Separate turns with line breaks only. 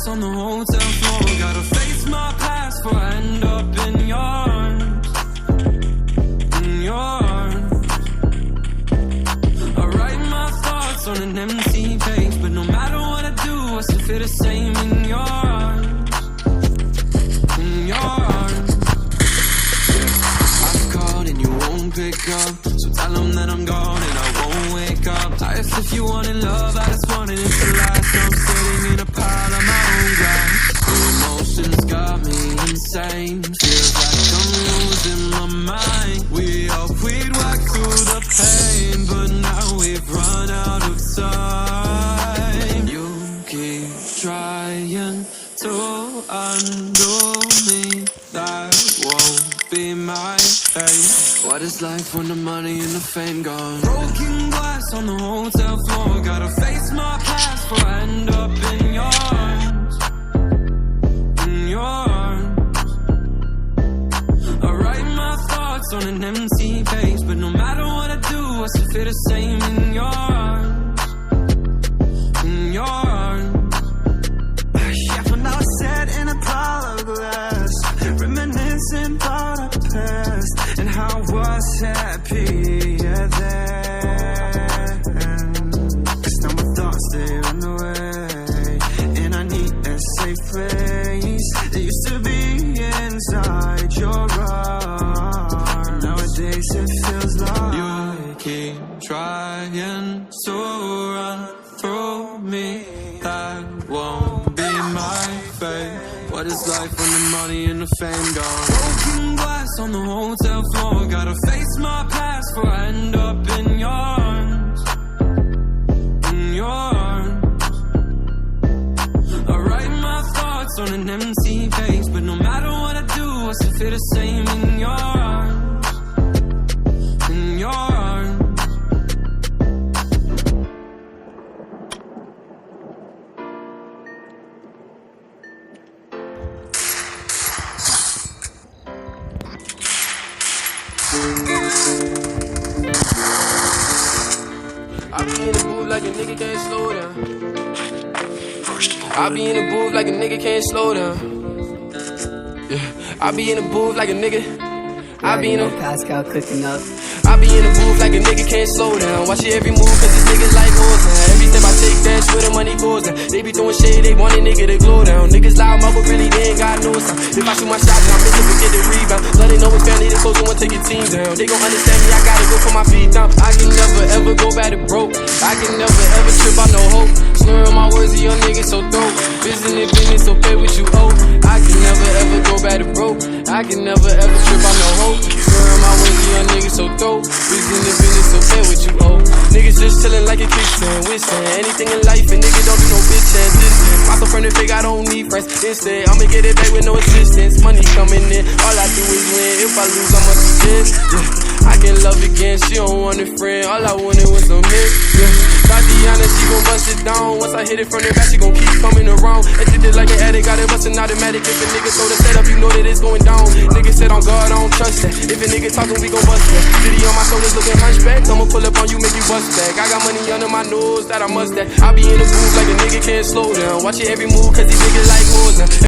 glass on the hotel floor. Gotta face my past before I end up in your arms. In your arms. I write my thoughts on an empty page, but no matter what I do, I still feel the same in your arms. In your arms. I've called and you won't pick up, so tell them that I'm gone and I won't wake up. I asked if you wanted love, I just wanted it to last. I'm sitting in a pile of my own glass. Your emotions got me insane. Feels like I'm losing my mind. We hoped we'd work through the pain, but now we've run out of time. You keep trying to undo me. That won't be my fate. What is life when the money and the fame gone? Broken glass on the hotel floor. Gotta face my past before I end up in your arms. In your arms. I write my thoughts on an empty page, but no matter what I do, I still feel the same in your arms. In your arms.
Yeah, for now I sat in a pile of glass, reminiscing about our past and how I was happy then. Cause now my thoughts, they run away, and I need a safe place that used to be inside your arms. Nowadays it feels like
you keep trying to run through me. That won't be my fate. What is life when the money and the fame gone? Broken glass on the hotel floor. Gotta face my past before I end up in your arms. In your arms. I write my thoughts on an empty page, but no matter what I do, I still feel the same in your arms. In your arms.
I be in the booth like a nigga can't slow down. I be in the booth like a nigga can't slow down. Yeah, I be in the booth like a nigga. I be in the
Pascal cooking up.
I be in the booth like a nigga can't slow down. Watch your every move, cause these niggas like hoes now. Every step I take, that's where the money goes now. They be throwing shade, they want a nigga to glow down. Niggas loud mouth, but really they ain't got no sound. If I shoot my shot, then I'm missing, forget the rebound. So they know it's family, they close and want to take your team down. They gon' understand me, I gotta go put my feet down. I can never ever go back to broke. I can never ever trip out no hope. Slurring my words to your niggas so dope. Business, so pay what you owe. I can never ever go back to broke. I can never ever trip out no hope. Slurring my words to your niggas so dope. Business, so pay what you owe. Niggas just chillin' like a kickstand, whistling. Anything in life, and nigga don't do no bitch ass listen. My friend and fake, I don't need friends. Instead, I'ma get it back with no assistance. Money coming in, all I do is win. If I lose, I'ma be dead. Yeah, I can love again. She don't want a friend. All I wanted was some hit. Yeah, Tatiana, she gon' bust it down. Once I hit it from the back, she gon' keep coming around. And did it like an addict, got it bustin' automatic. If a nigga throw the setup, you know that it's going down. Nigga said on God, I don't trust that. If a nigga talkin', we gon' bust that. City on my shoulders looking hunchback. I'ma pull up on you, make you bust back. I got money under my nose that I must that. I be in the booth like a nigga can't slow down. Watch your every move, cause these niggas like hoes now.